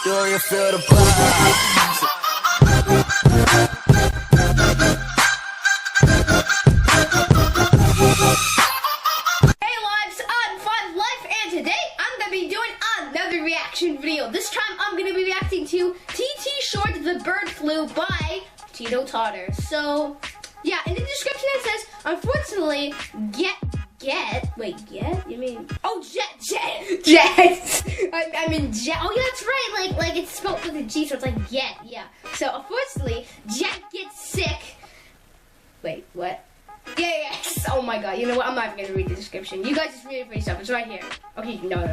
Do you feel the vibe? Hey lives, I'm FiveAlive, and today I'm gonna be doing another reaction video. This time I'm gonna be reacting to TT Short the Bird Flu by Tito Totter. So yeah, in the description it says, unfortunately, Jet. You mean? Oh, Jet. I mean Jet. Oh yeah, that's right. Like it's spelled with a G, so it's like Get. Yeah. So unfortunately, Jet gets sick. Wait, what? Yes. Oh my God. You know what? I'm not even gonna read the description. You guys just read it for yourself. It's right here. Okay. No.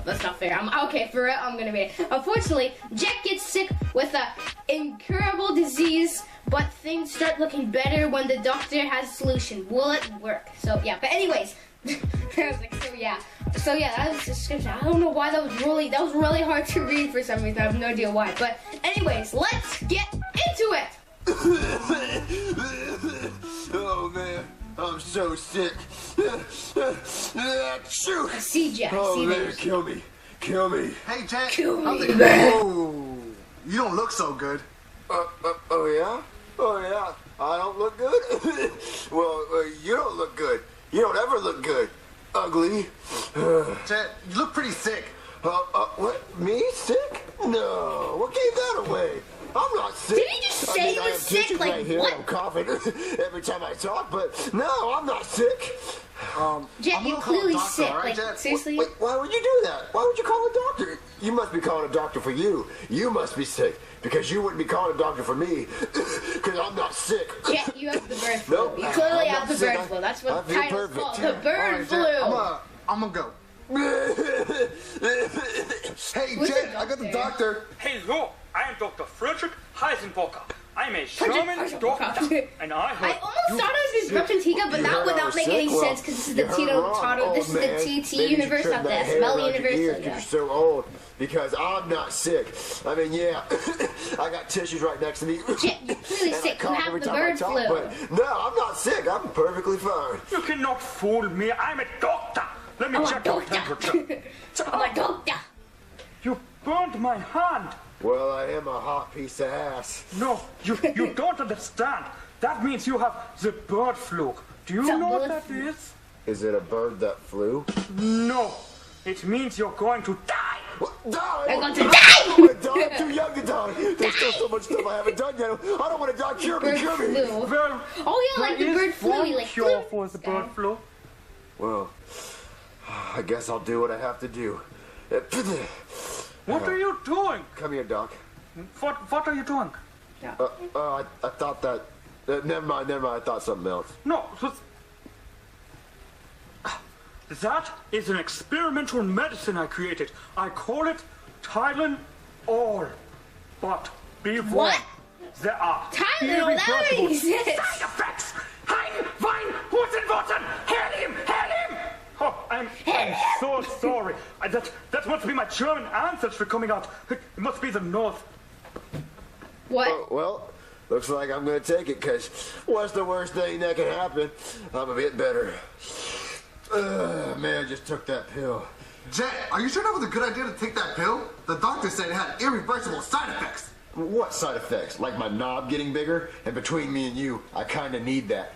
That's not fair. Okay. For real, I'm gonna read it. Unfortunately, Jet gets sick with a incurable disease, but things start looking better when the doctor has a solution. Will it work? So yeah. But anyways, I was like, so yeah, that was the description. I don't know why that was really hard to read for some reason. I have no idea why. But anyways, let's get into it. Oh man, I'm so sick. Achoo. I see Jet. Oh man, kill me. Hey, Jack. Kill me. Oh, you don't look so good. Oh yeah, I don't look good. Well, you don't look good. You don't ever look good. Ugly. Jack, you look pretty sick. What? Me sick? No. What gave that away? I'm not sick. Did he just say he was sick? Like, right here. what? I'm coughing every time I talk, but no, I'm not sick. Jet, I'm you're gonna call a clearly doctor, sick. alright, Like, Jet? seriously? Wait, why would you do that? Why would you call a doctor? You must be calling a doctor for you. You must be sick because you wouldn't be calling a doctor for me because I'm not sick. Jet, you have the bird flu. Nope, You clearly I'm have the not sick. bird flu. That's what I the feel title's perfect. called. The bird Alright, flu. Jack, I'm gonna go. Hey, Who's Jack, the I got the doctor? doctor. Hello, I am Dr. Frederick Heisenberger. I'm a German doctor, and I I heard almost thought it was Bumpintiga, but not without making any sense, because this is the Tito Totter, this is the TT universe, not the SML universe. So, yeah. You're so old because I'm not sick. I mean, yeah, I got tissues right next to me. Jet, you're clearly And I sick. You cough have every the time I bird talk, flu. But no, I'm not sick. I'm perfectly fine. you cannot fool me. I'm a doctor. Let me I'm a check your doctor. temperature. I'm a doctor. You burned my hand. Well, I am a hot piece of ass. No, you don't understand. That means you have the bird flu. Do you The know what bird that flu. is? Is it a bird that flew? No, it means you're going to die. What? Die? I'm going to I die! don't want to die. I'm too young to die. There's still so much stuff I haven't done yet. I don't want to die. Cure me, Bird cure me. flu. Well, Oh yeah, like the there bird is flu. one You like cure flew for this the guy. bird flu. Well, I guess I'll do what I have to do. What are you doing? Come here, Doc. What are you doing? I thought that. Never mind. I thought something else. No, that is an experimental medicine I created. I call it Tylenol. But be warned, What? there are Tylenol, that already irreversible exists. side effects. Hein, Wein, Hutzen, Wutzen, hail him! Oh, I'm so sorry. That must be my German ancestry coming out. It must be the North. What? Well, looks like I'm gonna take it, cause what's the worst thing that can happen? I'm a bit better. Man, I just took that pill. Jack, are you sure that was a good idea to take that pill? The doctor said it had irreversible side effects. What side effects? Like my knob getting bigger? And between me and you, I kinda need that.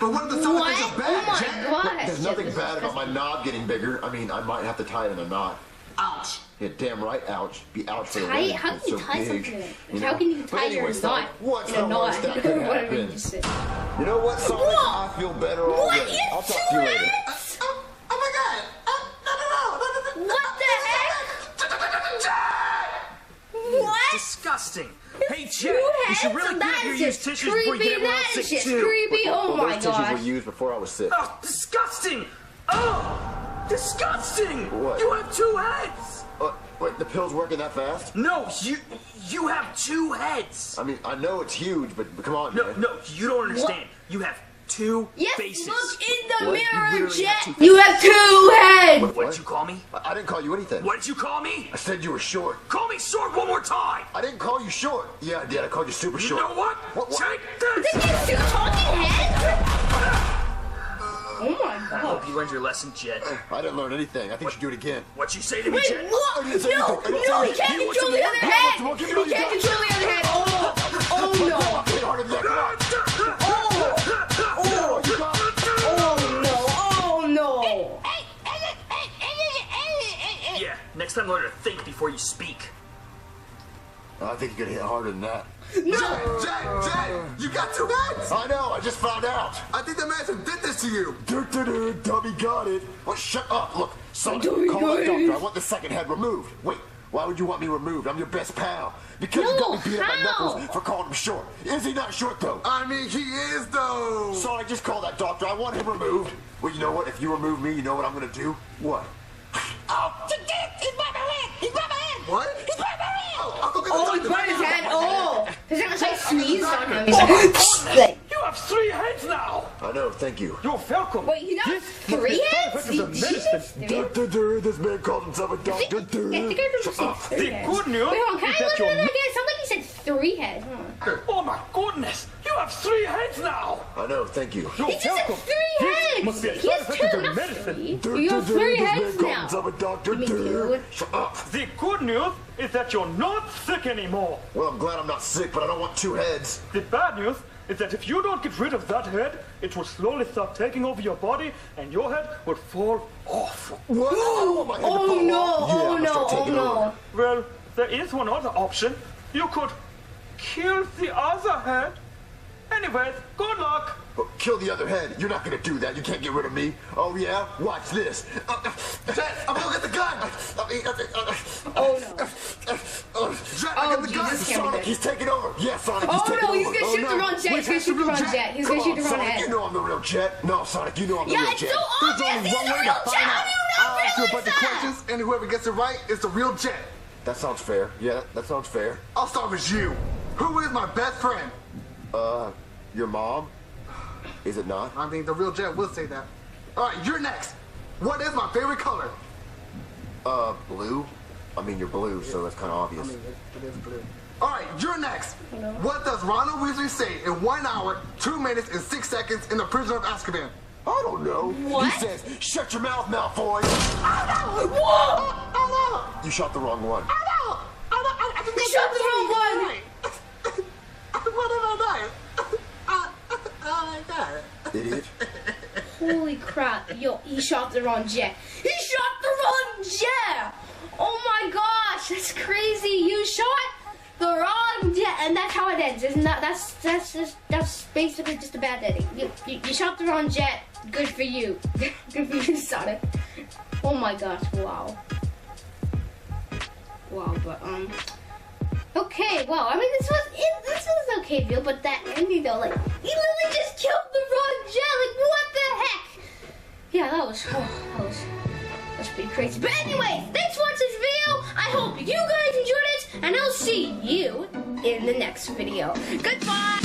But what if the side effects What? are bad, Oh my Jack? gosh. There's nothing bad about my knob getting bigger. I mean, I might have to tie it in a knot. Ouch. Yeah, damn right, ouch. Be ouch for the Tie- women, how it's can you so tie big, something? you How know? can you But tie your anyways, knot Doc, what's in a the knot? worst that could Whatever you happen? just said. You know what, Sonic? Whoa! I feel better What already. is I'll talk to you later. Oh my God. No. What the heck? What? Disgusting. Hey, Jack, Two you heads? should really So get that here is use just tissues before you creepy. get real That is sick just too. creepy. Oh Well, my those tissues gosh. were used before I was sick. Oh, disgusting! Oh, disgusting! What? You have two heads. Wait, the pill's working that fast? No, you have two heads. I mean, I know it's huge, but come on, No, man. no, you don't understand. You have two Yes, faces. look in the What? You mirror, literally Jet. have two You have two heads. What did you call me? I didn't call you anything. What did you call me? I said you were short. Call me short one more time. I didn't call you short. Yeah, I did. I called you super You short. know what? What? Take Did this. you two talking heads? Oh my I hope you learned your lesson, Jet. I didn't learn anything. I think you should do it again. What'd you say to me, Wait, Jet? what? I didn't say No, anything. I didn't no, say he can't anything. control the other Yeah, head. what's more? Give me all He you can't got. control the other head. Oh no. Hit harder than that. Come on. Oh no. Yeah, next time learn to think before you speak. I think you could hit harder than that. Jay, you got 2 heads. I know. I just found out. I think the man who did this to you. Dummy got it. Well, shut up. Look, Sonic, Dummy call got the it. doctor. I want the second head removed. Wait, why would you want me removed? I'm your best pal. Because you got me beat up by how? Knuckles for calling him short. Is he not short, though? I mean, he is though. Sonic, just call that doctor. I want him removed. Well, you know what? If you remove me, you know what I'm going to do? What? Oh, he's by my head. He's by my head. What? He's by my head. I'll go get the Oh, doctor. he put his head. Oh, his head was like sneezed on him. You have 3 heads now. I know, thank you. You're welcome. Wait, you know 3 heads? Did you say 3? This man called himself a doctor. The good news Wait, hold on, can is I that look at you're... it again? It sounded like he said 3 heads. Huh? Oh my goodness! You have 3 heads now! I know, thank you. You're He just said welcome. 3 This heads! must be a He side has effect 2, of the not medicine. 3. You have 3 heads This man called now. himself a doctor. You mean two? Shut up. The good news is that you're not sick anymore. Well, I'm glad I'm not sick, but I don't want 2 heads. The bad news is that if you don't get rid of that head, it will slowly start taking over your body and your head will fall off. What? I don't want my head to Oh fall no, off. Yeah, oh I'm gonna no, start oh taking over. no. Well, there is one other option. You could kill the other head. Anyways, good luck. But kill the other head. You're not gonna do that. You can't get rid of me. Oh yeah? Watch this. Jet, I'm gonna get the gun. Oh no. Jet, I got the gun. Jesus, can't be Sonic, good. he's taking over. Yeah, Sonic, he's Oh taking no, over. he's gonna shoot the wrong jet. He's gonna shoot the wrong jet. He's gonna shoot the wrong Sonic, head. you know I'm the real Jet. No, Sonic, you know I'm the Yeah, real it's Jet. so There's obvious. only He's one the way real to jet. find How out. do you I'll not ask you a realize bunch of that? questions, and whoever gets it right is the real Jet. That sounds fair. Yeah, that sounds fair. I'll start with you. Who is my best friend? Your mom? Is it not? I mean, the real Jet will say that. All right, you're next. What is my favorite color? Blue? I mean, you're blue, so that's kind of I obvious. mean, it is blue. All right, you're next. What does Ronald Weasley say in 1 hour, 2 minutes, and 6 seconds in The Prisoner of Azkaban? I don't know. What? He says, shut your mouth, Malfoy. Whoa! You shot the wrong one. You shot the wrong one. What did I die? Idiot. Holy crap. Yo, he shot the wrong jet. He shot the wrong jet! Oh my gosh, that's crazy. You shot the wrong jet, and that's how it ends. Isn't that? That's basically just a bad ending. You shot the wrong jet. Good for you. Good for you, Sonic. Oh my gosh, wow. Wow, but okay, wow. I mean, this was okay, video, but that ending though, like, he literally just killed the wrong jet. Like, what the heck? Yeah, that was pretty crazy. But anyways, thanks for watching this video. I hope you guys enjoyed it, and I'll see you in the next video. Goodbye.